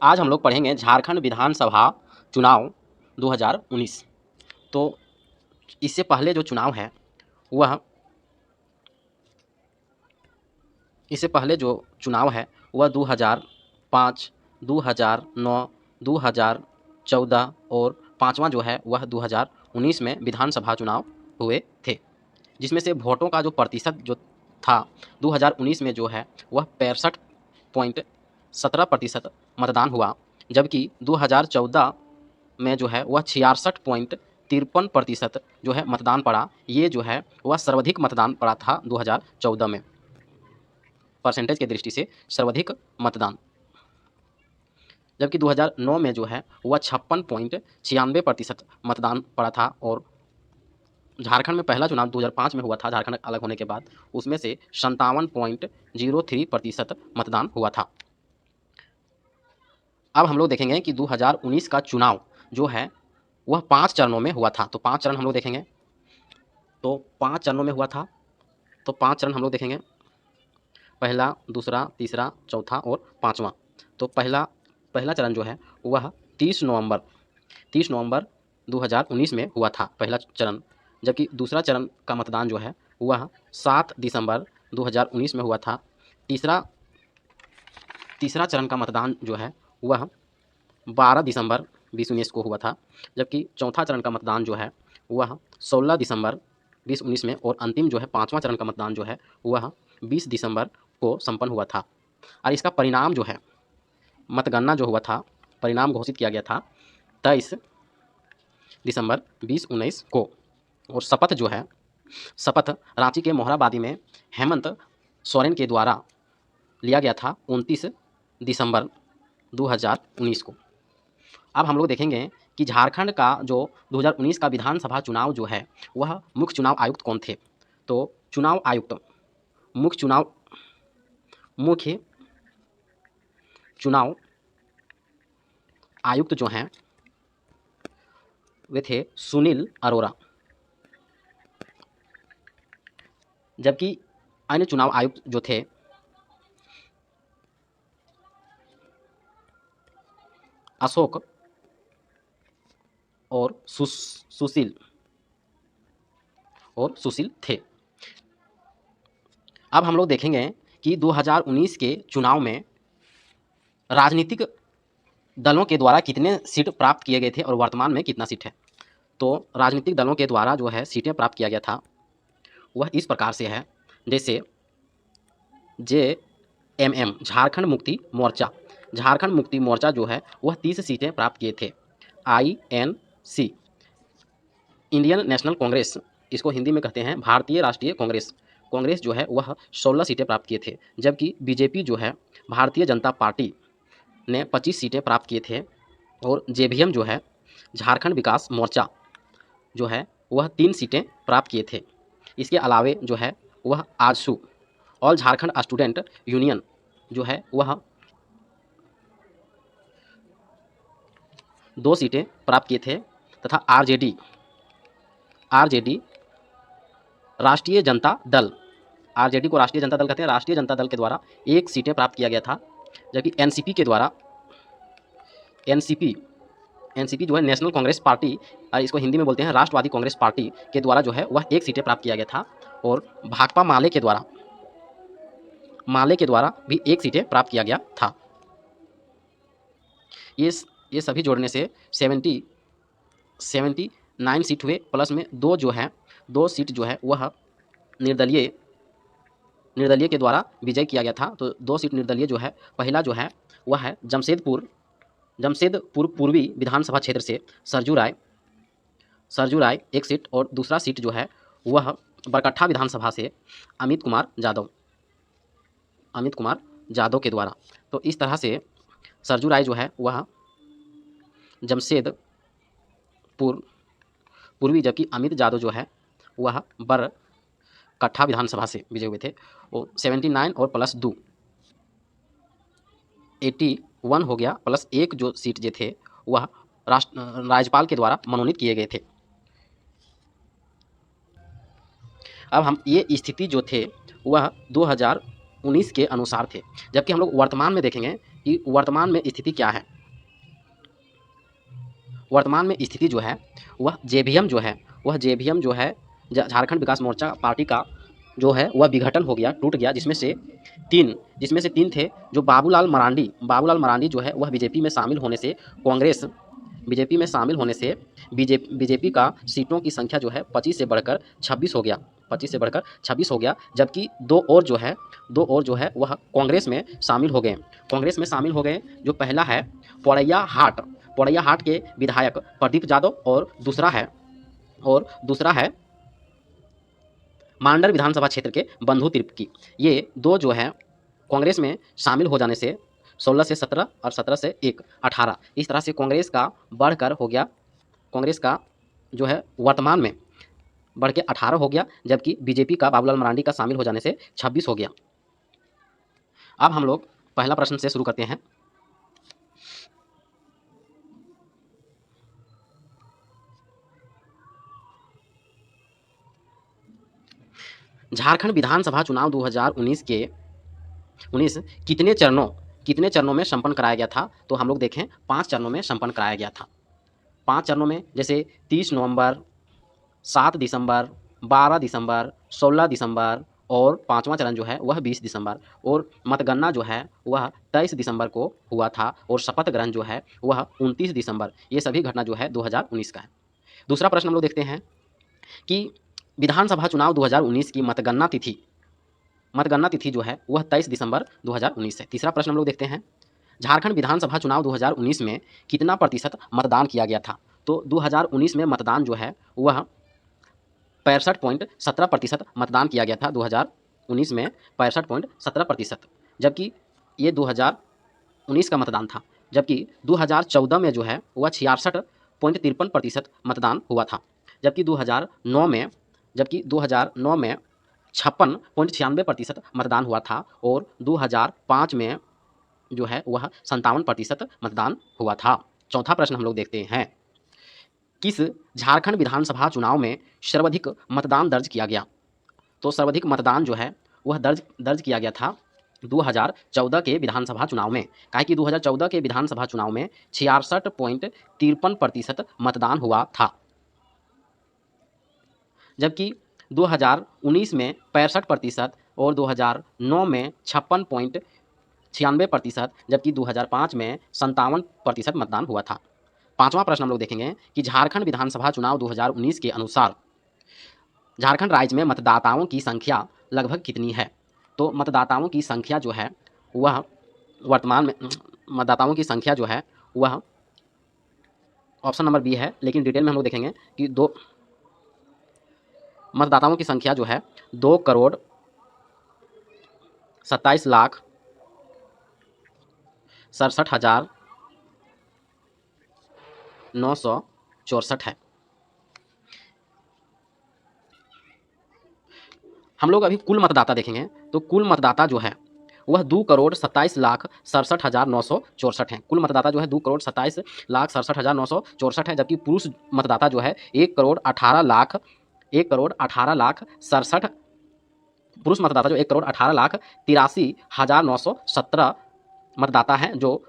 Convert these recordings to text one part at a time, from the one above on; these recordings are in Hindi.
आज हम लोग पढ़ेंगे झारखंड विधानसभा चुनाव 2019। तो इससे पहले जो चुनाव है वह वह 2005, 2009, 2014 और पाँचवा जो है वह 2019 में विधानसभा चुनाव हुए थे, जिसमें से वोटों का जो प्रतिशत जो था 2019 में जो है वह 65.17% मतदान हुआ, जबकि 2014 में जो है वह 66.53% जो है मतदान पड़ा। ये जो है वह सर्वाधिक मतदान पड़ा था 2014 में, परसेंटेज के दृष्टि से सर्वाधिक मतदान। जबकि 2009 में जो है वह 56.96% मतदान पड़ा था। और झारखंड में पहला चुनाव 2005 में हुआ था, झारखंड अलग होने के बाद, उसमें से 57.03% मतदान हुआ था। अब हम लोग देखेंगे कि 2019 का चुनाव जो है वह 5 चरणों में हुआ था। तो 5 चरण हम लोग देखेंगे। तो 5 चरणों में हुआ था, तो 5 चरण हम लोग देखेंगे, पहला, दूसरा, तीसरा, चौथा और पाँचवा। तो पहला चरण जो है वह 30 नवंबर 2019 में हुआ था, पहला चरण। जबकि दूसरा चरण का मतदान जो है वह 7 दिसंबर 2019 में हुआ था। तीसरा चरण का मतदान जो है वह 12 दिसंबर 2019 को हुआ था। जबकि चौथा चरण का मतदान जो है वह 16 दिसंबर 2019 में, और अंतिम जो है पाँचवा चरण का मतदान जो है वह 20 दिसंबर को संपन्न हुआ था। और इसका परिणाम जो है, मतगणना जो हुआ था, परिणाम घोषित किया गया था 23 दिसंबर 2019 को। और शपथ रांची के मोहराबादी में हेमंत सोरेन के द्वारा लिया गया था 29 दिसंबर 2019 को। अब हम लोग देखेंगे कि झारखंड का जो 2019 का विधानसभा चुनाव जो है वह मुख्य चुनाव आयुक्त कौन थे। तो मुख्य चुनाव आयुक्त जो हैं वे थे सुनील अरोड़ा। जबकि अन्य चुनाव आयुक्त जो थे अशोक और सुशील थे। अब हम लोग देखेंगे कि 2019 के चुनाव में राजनीतिक दलों के द्वारा कितने सीट प्राप्त किए गए थे और वर्तमान में कितना सीट है। तो राजनीतिक दलों के द्वारा जो है सीटें प्राप्त किया गया था वह इस प्रकार से है, जैसे JMM झारखंड मुक्ति मोर्चा जो है वह 30 सीटें प्राप्त किए थे। INC इंडियन नेशनल कांग्रेस, इसको हिंदी में कहते हैं भारतीय राष्ट्रीय कांग्रेस जो है वह 16 सीटें प्राप्त किए थे। जबकि BJP जो है भारतीय जनता पार्टी ने 25 सीटें प्राप्त किए थे। और JVM जो है झारखंड विकास मोर्चा जो है वह 3 सीटें प्राप्त किए थे। इसके अलावे जो है वह AJSU all Jharkhand student union जो है वह 2 सीटें प्राप्त किए थे। तथा RJD राष्ट्रीय जनता दल, RJD को राष्ट्रीय जनता दल कहते हैं, राष्ट्रीय जनता दल के द्वारा 1 सीटें प्राप्त किया गया था। जबकि एनसीपी जो है नेशनल कांग्रेस पार्टी, इसको हिंदी में बोलते हैं राष्ट्रवादी कांग्रेस पार्टी के द्वारा जो है वह 1 सीटें प्राप्त किया गया था। और भाकपा माले के द्वारा भी 1 सीटें प्राप्त किया गया था। ये सभी जोड़ने से 79 सीट हुए, प्लस में 2 सीट जो है वह निर्दलीय के द्वारा विजय किया गया था। तो 2 सीट निर्दलीय जो है, पहला जो है वह है जमशेदपुर पूर्वी विधानसभा क्षेत्र से सरजू राय 1 सीट, और दूसरा सीट जो है वह बरकट्ठा विधानसभा से अमित कुमार जादव के द्वारा। तो इस तरह से सरजू राय जो है वह जमशेदपुर पूर्वी, जबकि अमित जादव जो है वह बरकट्ठा विधानसभा से विजय हुए थे। वो 79 और प्लस 2 81 हो गया, प्लस 1 जो सीट जो थे वह राज्यपाल के द्वारा मनोनीत किए गए थे। अब हम ये स्थिति जो थे वह 2019 के अनुसार थे। जबकि हम लोग वर्तमान में देखेंगे कि वर्तमान में स्थिति क्या है। वर्तमान में स्थिति जो है वह जेवीएम जो है, वह जेवीएम जो है झारखंड विकास मोर्चा पार्टी का जो है वह विघटन हो गया, टूट गया, जिसमें से तीन थे। जो बाबूलाल मरांडी जो है वह बीजेपी में शामिल होने से बीजेपी में शामिल होने से बीजेपी का सीटों की संख्या जो है 25 से बढ़कर 26 हो गया, 25 से बढ़कर 26 हो गया। जबकि दो और जो है वह कांग्रेस में शामिल हो गए। जो पहला है पोरैया हाट के विधायक प्रदीप यादव और दूसरा है मांडर विधानसभा क्षेत्र के बंधु तिर्की। ये दो जो है कांग्रेस में शामिल हो जाने से 16 से 17 और 17 से 1 18, इस तरह से कांग्रेस का बढ़कर हो गया, कांग्रेस का जो है वर्तमान में बढ़ के 18 हो गया, जबकि बीजेपी का बाबूलाल मरांडी का शामिल हो जाने से 26 हो गया। अब हम लोग पहला प्रश्न से शुरू करते हैं। झारखंड विधानसभा चुनाव 2019 कितने चरणों में संपन्न कराया गया था? तो हम लोग देखें 5 चरणों में संपन्न कराया गया था। 5 चरणों में, जैसे 30 नवंबर, 7 दिसंबर, 12 दिसंबर, 16 दिसंबर और 5वां चरण जो है वह 20 दिसंबर, और मतगणना जो है वह 23 दिसंबर को हुआ था, और शपथ ग्रहण जो है वह 29 दिसंबर। ये सभी घटना जो है 2019 का है। दूसरा प्रश्न हम लोग देखते हैं कि विधानसभा चुनाव 2019 की मतगणना तिथि जो है वह 23 दिसंबर 2019 है। तीसरा प्रश्न हम लोग देखते हैं, झारखंड विधानसभा चुनाव 2019 में कितना प्रतिशत मतदान किया गया था? तो 2019 में मतदान जो है वह 65.17% मतदान किया गया था। 2019 में 65.17%, जबकि ये 2019 का मतदान था। जबकि 2014 में जो है वह 66.53% मतदान हुआ था। जबकि 2009 में 56.96% मतदान हुआ था, और 2005 में जो है वह 57% मतदान हुआ था। चौथा प्रश्न हम लोग देखते हैं, किस झारखंड विधानसभा चुनाव में सर्वाधिक मतदान दर्ज किया गया? तो सर्वाधिक मतदान जो है वह दर्ज किया गया था 2014 के विधानसभा चुनाव में। काहे कि 2014 के विधानसभा चुनाव में 66.53% मतदान हुआ था, जबकि 2019 में 65% और 2009 में 56.96%, जबकि 2005 में 57% मतदान हुआ था। 5वां प्रश्न हम लोग देखेंगे कि झारखंड विधानसभा चुनाव 2019 के अनुसार झारखंड राज्य में मतदाताओं की संख्या लगभग कितनी है? तो मतदाताओं की संख्या जो है वह वर्तमान में मतदाताओं की संख्या जो है वह ऑप्शन नंबर बी है, लेकिन डिटेल में हम लोग देखेंगे कि मतदाताओं की संख्या जो है 2,67,67,964 है। हम लोग अभी कुल मतदाता देखेंगे, तो कुल मतदाता जो है वह 2,27,67,964 है। कुल मतदाता जो है 2,27,67,964 है, जबकि पुरुष मतदाता जो है 1,18,67,000 पुरुष मतदाता जो 1,18,83,917 मतदाता हैं, जो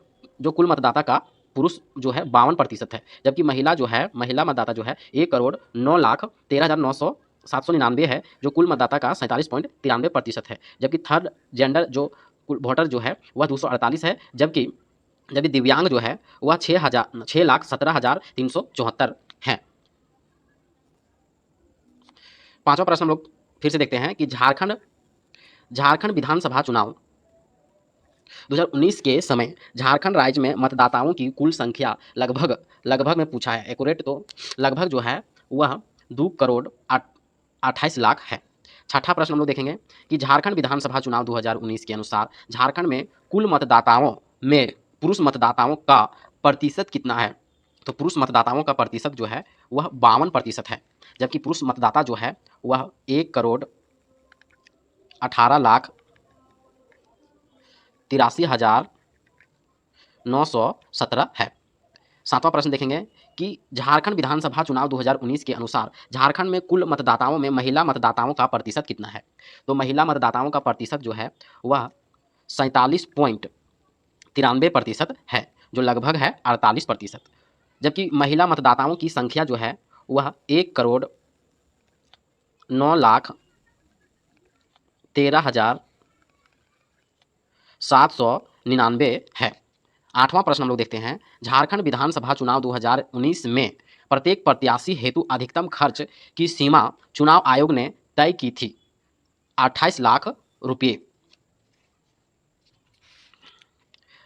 कुल मतदाता का पुरुष जो है 52% है। जबकि महिला मतदाता जो है 1,09,13,799 है, जो कुल मतदाता का 47.93% है। जबकि थर्ड जेंडर जो वोटर जो है वह 248 है, जबकि दिव्यांग जो है वह 6,17,374 है। 5वां प्रश्न हम लोग फिर से देखते हैं कि झारखंड विधानसभा चुनाव 2019 के समय झारखंड राज्य में मतदाताओं की कुल संख्या लगभग में पूछा है, एक्यूरेट तो लगभग जो है वह 2,28,00,000 है। 6ठा प्रश्न हम लोग देखेंगे कि झारखंड विधानसभा चुनाव 2019 के अनुसार झारखंड में कुल मतदाताओं में पुरुष मतदाताओं का प्रतिशत कितना है? तो पुरुष मतदाताओं का प्रतिशत जो है वह 52% है, जबकि पुरुष मतदाता जो है वह 1,18,83,917 है। 7वां प्रश्न देखेंगे कि झारखंड विधानसभा चुनाव 2019 के अनुसार झारखंड में कुल मतदाताओं में महिला मतदाताओं का प्रतिशत कितना है? तो महिला मतदाताओं का प्रतिशत जो है वह 47.93% है, जो लगभग है 48%, जबकि महिला मतदाताओं की संख्या जो है वह 1,09,13,799 है। 8वां प्रश्न हम लोग देखते हैं, झारखंड विधानसभा चुनाव 2019 में प्रत्येक प्रत्याशी हेतु अधिकतम खर्च की सीमा चुनाव आयोग ने तय की थी 28 लाख रुपये।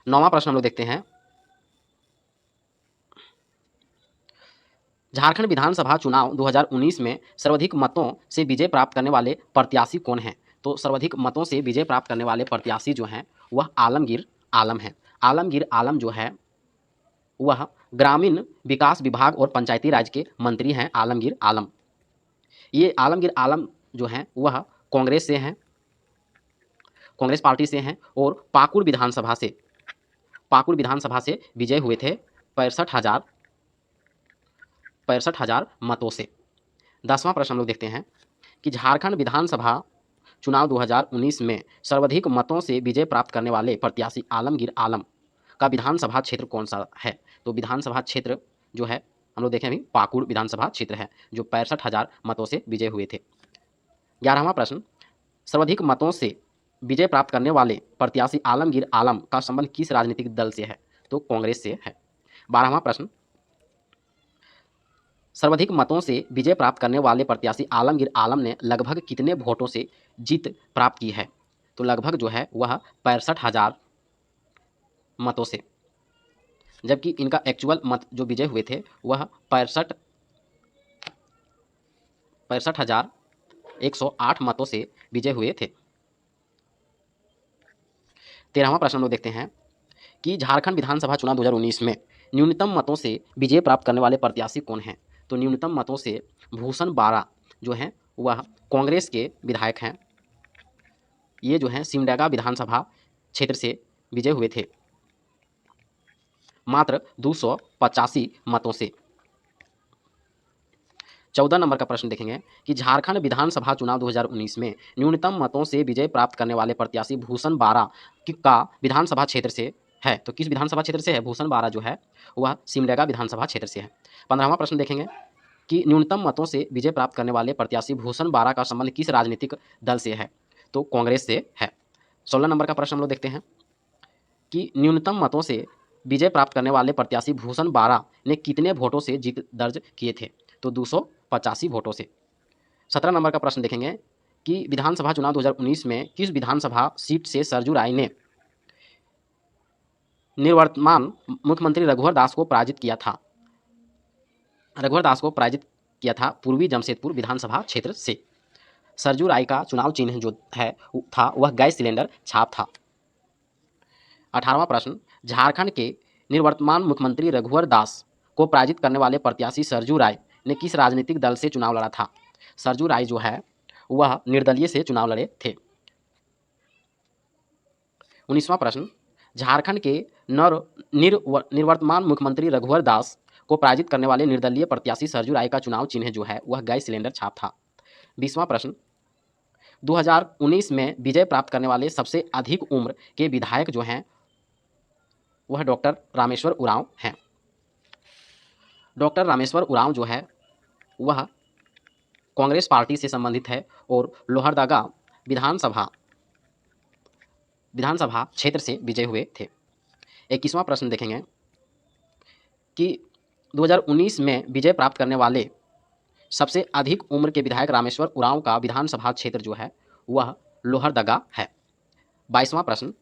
9वां प्रश्न हम लोग देखते हैं, झारखंड विधानसभा चुनाव 2019 में सर्वाधिक मतों से विजय प्राप्त करने वाले प्रत्याशी कौन हैं? तो सर्वाधिक मतों से विजय प्राप्त करने वाले प्रत्याशी जो हैं वह आलमगीर आलम हैं। आलमगीर आलम जो है वह ग्रामीण विकास विभाग और पंचायती राज के मंत्री हैं। आलमगीर आलम, ये आलमगीर आलम जो हैं वह कांग्रेस से हैं, कांग्रेस पार्टी से हैं और पाकुड़ विधानसभा से विजय हुए थे 65,000 मतों से। 10वां प्रश्न हम लोग देखते हैं कि झारखंड विधानसभा चुनाव 2019 में सर्वाधिक मतों से विजय प्राप्त करने वाले प्रत्याशी आलमगीर आलम का विधानसभा क्षेत्र कौन सा है? तो विधानसभा क्षेत्र जो है हम लोग देखें अभी पाकुड़ विधानसभा क्षेत्र है जो 65,000 मतों से विजय हुए थे। 11वां प्रश्न, सर्वाधिक मतों से विजय प्राप्त करने वाले प्रत्याशी आलमगीर आलम का संबंध किस राजनीतिक दल से है? तो कांग्रेस से है। 12वां प्रश्न, सर्वाधिक मतों से विजय प्राप्त करने वाले प्रत्याशी आलमगीर आलम ने लगभग कितने वोटों से जीत प्राप्त की है? तो लगभग जो है वह 65,000 मतों से, जबकि इनका एक्चुअल मत जो विजय हुए थे वह 65,108 मतों से विजय हुए थे। 13वां प्रश्न हम लोग देखते हैं कि झारखंड विधानसभा चुनाव 2019 में न्यूनतम मतों से विजय प्राप्त करने वाले प्रत्याशी कौन हैं? तो न्यूनतम मतों से भूषण बारा जो हैं वह कांग्रेस के विधायक हैं। ये जो हैं सिमडेगा विधानसभा क्षेत्र से विजय हुए थे मात्र 285 मतों से। 14 नंबर का प्रश्न देखेंगे कि झारखंड विधानसभा चुनाव 2019 में न्यूनतम मतों से विजय प्राप्त करने वाले प्रत्याशी भूषण बारा का विधानसभा क्षेत्र से है। तो किस विधानसभा क्षेत्र से है? भूषण बारा जो है वह सिमडेगा विधानसभा क्षेत्र से है। 15वां प्रश्न देखेंगे कि न्यूनतम मतों से विजय प्राप्त करने वाले प्रत्याशी भूषण बारा का संबंध किस राजनीतिक दल से है? तो कांग्रेस से है। 16 नंबर का प्रश्न हम लोग देखते हैं कि न्यूनतम मतों से विजय प्राप्त करने वाले प्रत्याशी भूषण बारा ने कितने वोटों से जीत दर्ज किए थे? तो 285 वोटों से। 17 नंबर का प्रश्न देखेंगे कि विधानसभा चुनाव 2019 में किस विधानसभा सीट से सरजू राय ने निवर्तमान मुख्यमंत्री रघुवर दास को पराजित किया था? रघुवर दास को पराजित किया था पूर्वी जमशेदपुर विधानसभा क्षेत्र से। सरजू राय का चुनाव चिन्ह जो है था वह गैस सिलेंडर छाप था। 18वां प्रश्न, झारखंड के निवर्तमान मुख्यमंत्री रघुवर दास को पराजित करने वाले प्रत्याशी सरजू राय ने किस राजनीतिक दल से चुनाव लड़ा था? सरजू राय जो है वह निर्दलीय से चुनाव लड़े थे। 19वां प्रश्न, झारखंड के निवर्तमान मुख्यमंत्री रघुवर दास को पराजित करने वाले निर्दलीय प्रत्याशी सरजू राय का चुनाव चिन्ह जो है वह गैस सिलेंडर छाप था। 20वां प्रश्न, 2019 में विजय प्राप्त करने वाले सबसे अधिक उम्र के विधायक जो हैं वह डॉक्टर रामेश्वर उरांव हैं। डॉक्टर रामेश्वर उरांव जो है वह कांग्रेस पार्टी से संबंधित है और लोहरदगा विधानसभा क्षेत्र से विजय हुए थे। 21वां प्रश्न देखेंगे कि 2019 में विजय प्राप्त करने वाले सबसे अधिक उम्र के विधायक रामेश्वर उरांव का विधानसभा क्षेत्र जो है वह लोहरदगा है। 22वां प्रश्न,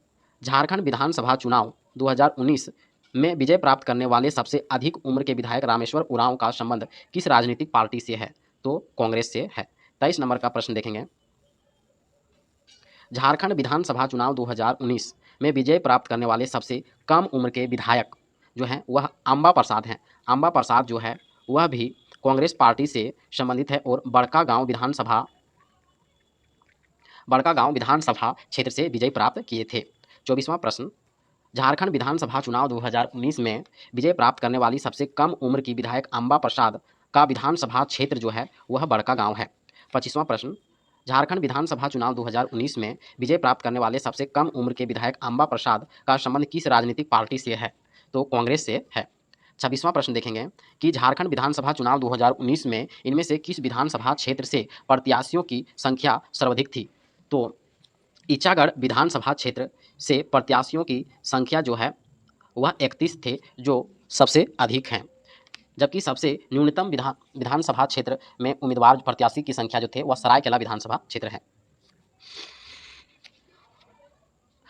झारखंड विधानसभा चुनाव 2019 में विजय प्राप्त करने वाले सबसे अधिक उम्र के विधायक रामेश्वर उरांव का संबंध किस राजनीतिक पार्टी से है? तो कांग्रेस से है। 23 नंबर का प्रश्न देखेंगे, झारखंड विधानसभा चुनाव 2019 में विजय प्राप्त करने वाले सबसे कम उम्र के विधायक जो हैं वह अंबा प्रसाद हैं। अंबा प्रसाद जो है वह भी कांग्रेस पार्टी से संबंधित है और बड़कागांव विधानसभा क्षेत्र से विजय प्राप्त किए थे। 24वां प्रश्न, झारखंड विधानसभा चुनाव 2019 में विजय प्राप्त करने वाली सबसे कम उम्र की विधायक अंबा प्रसाद का विधानसभा क्षेत्र जो है वह बड़कागांव है। 25वां प्रश्न, झारखंड विधानसभा चुनाव 2019 में विजय प्राप्त करने वाले सबसे कम उम्र के विधायक अंबा प्रसाद का संबंध किस राजनीतिक पार्टी से है? तो कांग्रेस से है। 26वां प्रश्न देखेंगे कि झारखंड विधानसभा चुनाव 2019 में इनमें से किस विधानसभा क्षेत्र से प्रत्याशियों की संख्या सर्वाधिक थी? तो ईचागढ़ विधानसभा क्षेत्र से प्रत्याशियों की संख्या जो है वह 31 थे, जो सबसे अधिक हैं। जबकि सबसे न्यूनतम विधानसभा क्षेत्र में उम्मीदवार प्रत्याशी की संख्या जो थे वह सरायकेला विधानसभा क्षेत्र है।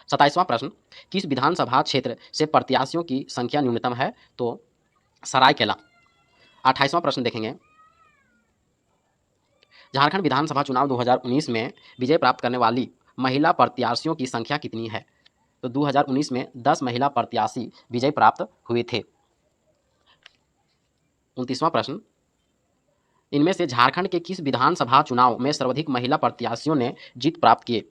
27वां प्रश्न, किस विधानसभा क्षेत्र से प्रत्याशियों की संख्या न्यूनतम है? तो सरायकेला। 28वां प्रश्न देखेंगे, झारखंड विधानसभा चुनाव 2019 में विजय प्राप्त करने वाली महिला प्रत्याशियों की संख्या कितनी है? तो 2019 में 10 महिला प्रत्याशी विजय प्राप्त हुए थे। 29वां प्रश्न, इनमें से झारखंड के किस विधानसभा चुनाव में सर्वाधिक महिला प्रत्याशियों ने जीत प्राप्त किए?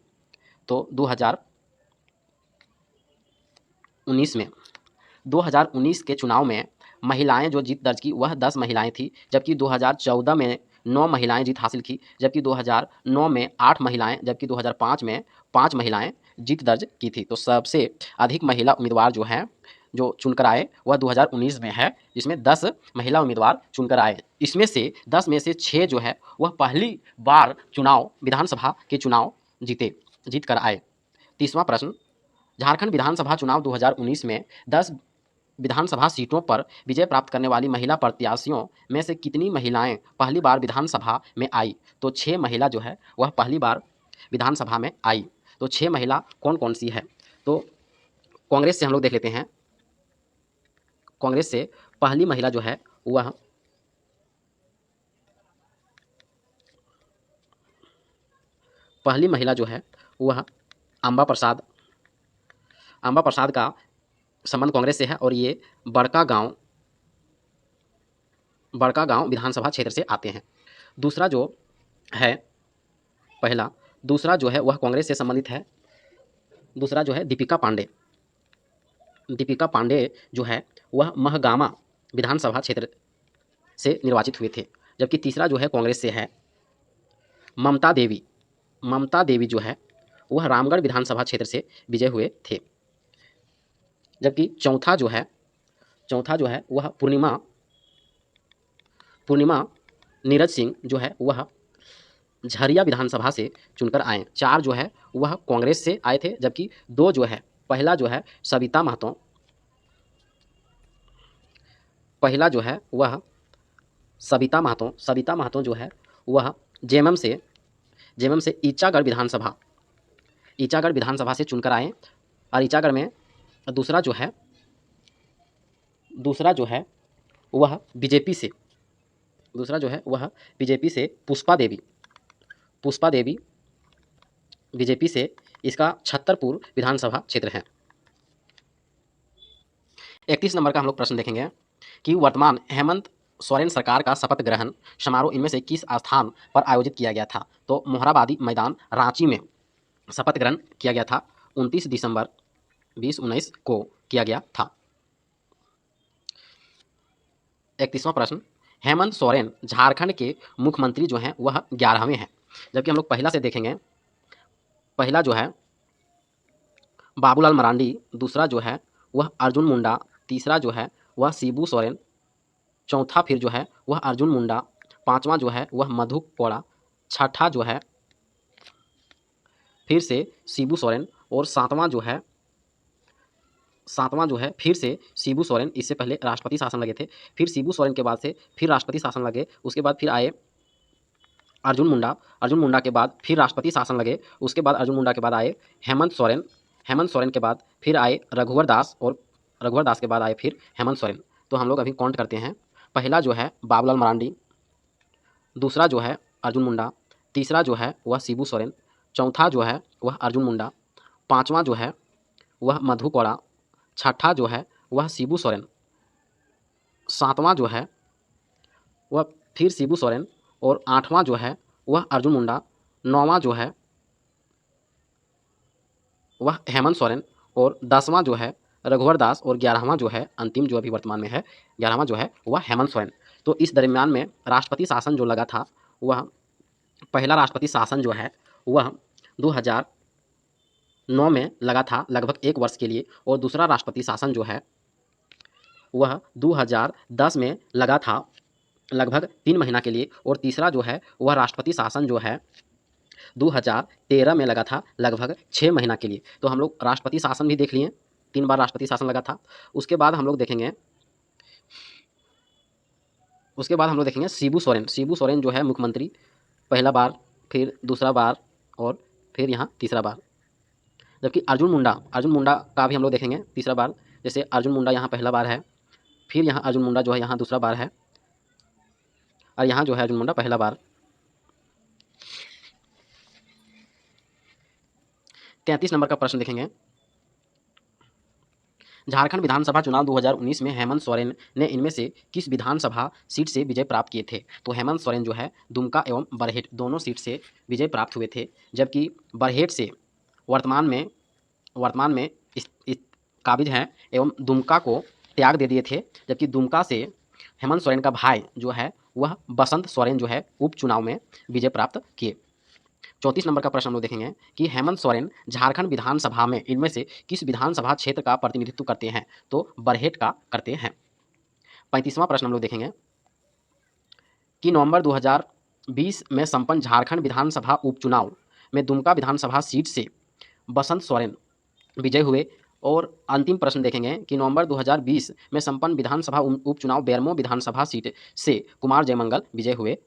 तो 2019 के चुनाव में महिलाएं जो जीत दर्ज की वह 10 महिलाएं थी, जबकि 2014 में 9 महिलाएं जीत हासिल की, जबकि 2009 में 8 महिलाएं, जबकि 2005 में 5 महिलाएं जीत दर्ज की थी। तो सबसे अधिक महिला उम्मीदवार जो हैं जो चुनकर आए वह 2019 में है, जिसमें 10 महिला उम्मीदवार चुनकर आए। इसमें से 10 में से 6 जो है वह पहली बार विधानसभा के चुनाव जीत कर आए। 30वां प्रश्न, झारखंड विधानसभा चुनाव 2019 में 10 विधानसभा सीटों पर विजय प्राप्त करने वाली महिला प्रत्याशियों में से कितनी महिलाएं पहली बार विधानसभा में आई? तो 6 महिला जो है वह पहली बार विधानसभा में आई। तो 6 महिला कौन कौन सी है? तो कांग्रेस से हम लोग देख लेते हैं। कांग्रेस से पहली महिला जो है वह अंबा प्रसाद का संबंध कांग्रेस से है और ये बड़का गांव विधानसभा क्षेत्र से आते हैं। दूसरा जो है वह कांग्रेस से संबंधित है। दूसरा जो है दीपिका पांडे जो है वह महगामा विधानसभा क्षेत्र से निर्वाचित हुए थे। जबकि तीसरा जो है कांग्रेस से है ममता देवी जो है वह रामगढ़ विधानसभा क्षेत्र से विजय हुए थे। जबकि चौथा जो है वह पूर्णिमा नीरज सिंह जो है वह झरिया विधानसभा से चुनकर आए। 4 जो है वह कांग्रेस से आए थे, जबकि 2 जो है पहला जो है सविता महतो जो है वह जेएमएम से ईचागढ़ विधानसभा से चुनकर आए। और ईचागढ़ में दूसरा जो है वह बीजेपी से पुष्पा देवी बीजेपी से इसका छतरपुर विधानसभा क्षेत्र है। 31 नंबर का हम लोग प्रश्न देखेंगे कि वर्तमान हेमंत सोरेन सरकार का शपथ ग्रहण समारोह इनमें से किस स्थान पर आयोजित किया गया था? तो मोहराबादी मैदान रांची में शपथ ग्रहण किया गया था। 29 दिसंबर 2019 को किया गया था। 31वां प्रश्न, हेमंत सोरेन झारखंड के मुख्यमंत्री जो हैं वह 11वें हैं। जबकि हम लोग पहला से देखेंगे, पहला जो है बाबूलाल मरांडी, दूसरा जो है वह अर्जुन मुंडा, तीसरा जो है वह शिबू सोरेन, चौथा फिर जो है वह अर्जुन मुंडा, पांचवा जो है वह मधु कोड़ा, छठा जो है फिर से शिबू सोरेन और सातवां जो है फिर से शिबू सोरेन। इससे पहले राष्ट्रपति शासन लगे थे, फिर शिबू सोरेन के बाद से फिर राष्ट्रपति शासन लगे, उसके बाद फिर आए अर्जुन मुंडा के बाद फिर राष्ट्रपति शासन लगे, उसके बाद अर्जुन मुंडा के बाद आए हेमंत सोरेन के बाद फिर आए रघुवर दास और रघुवर दास के बाद आए फिर हेमंत सोरेन। तो हम लोग अभी काउंट करते हैं। पहला जो है बाबूलाल मरांडी, दूसरा जो है अर्जुन मुंडा, तीसरा जो है वह शिबू सोरेन, चौथा जो है वह अर्जुन मुंडा, पाँचवा जो है वह मधु कोड़ा, छठा जो है वह शिबू सोरेन, सातवां जो है वह फिर शिबू सोरेन और आठवां जो है वह अर्जुन मुंडा, नौवां जो है वह हेमंत सोरेन और 10वां जो है रघुवर दास और 11वां जो है अंतिम जो अभी वर्तमान में है 11वां जो है वह हेमंत सोरेन। तो इस दरमियान में राष्ट्रपति शासन जो लगा था वह पहला राष्ट्रपति शासन जो है वह 2009 में लगा था लगभग 1 वर्ष के लिए, और दूसरा राष्ट्रपति शासन जो है वह 2010 में लगा था लगभग 3 महीना के लिए, और तीसरा जो है वह राष्ट्रपति शासन जो है 2013 में लगा था लगभग 6 महीना के लिए। तो हम लोग राष्ट्रपति शासन भी देख लिए, 3 बार राष्ट्रपति शासन लगा था। उसके बाद हम लोग देखेंगे शिबू सोरेन। शिबू सोरेन जो है मुख्यमंत्री, पहला बार, फिर दूसरा बार और फिर यहाँ तीसरा बार। जबकि अर्जुन मुंडा का भी हम लोग देखेंगे तीसरा बार। जैसे अर्जुन मुंडा यहाँ पहला बार है, फिर यहाँ अर्जुन मुंडा जो है यहाँ दूसरा बार है, और यहाँ जो है अर्जुन मुंडा पहला बार। 33 नंबर का प्रश्न देखेंगे। झारखंड विधानसभा चुनाव 2019 में हेमंत सोरेन ने इनमें से किस विधानसभा सीट से विजय प्राप्त किए थे? तो हेमंत सोरेन जो है दुमका एवं बरहेट दोनों सीट से विजय प्राप्त हुए थे, जबकि बरहेट से वर्तमान में इस काबिज हैं एवं दुमका को त्याग दे दिए थे, जबकि दुमका से हेमंत सोरेन का भाई जो है वह बसंत सोरेन जो है उपचुनाव में विजय प्राप्त किए। 34 नंबर का प्रश्न हम लोग देखेंगे कि हेमंत सोरेन झारखंड विधानसभा में इनमें से किस विधानसभा क्षेत्र का प्रतिनिधित्व करते हैं? तो बरहेट का करते हैं। 35वां प्रश्न हम लोग देखेंगे कि नवंबर 2020 में संपन्न झारखंड विधानसभा उपचुनाव में दुमका विधानसभा सीट से बसंत सोरेन विजय हुए। और अंतिम प्रश्न देखेंगे कि नवंबर 2020 में संपन्न विधानसभा उपचुनाव बेरमो विधानसभा सीट से कुमार जयमंगल विजय हुए थे।